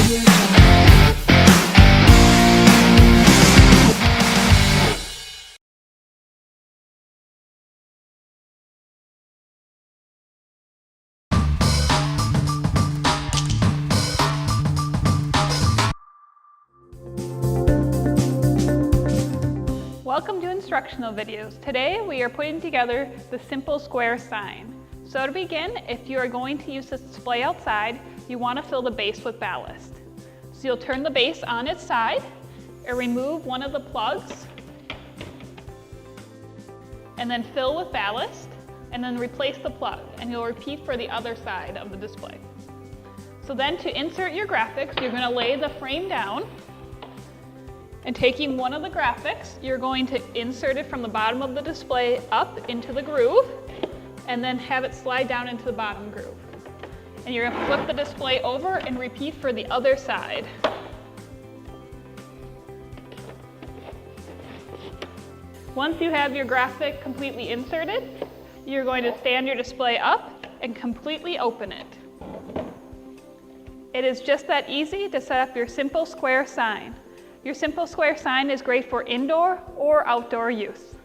Welcome to instructional videos. Today we are putting together the Simpo Square sign. So to begin, if you are going to use this display outside, you want to fill the base with ballast. So you'll turn the base on its side and remove one of the plugs and then fill with ballast and then replace the plug, and you'll repeat for the other side of the display. So then to insert your graphics, you're going to lay the frame down. And taking one of the graphics, you're going to insert it from the bottom of the display up into the groove and then have it slide down into the bottom groove. And you're going to flip the display over and repeat for the other side. Once you have your graphic completely inserted, you're going to stand your display up and completely open it. It is just that easy to set up your Simpo Square sign. Your Simpo Square sign is great for indoor or outdoor use.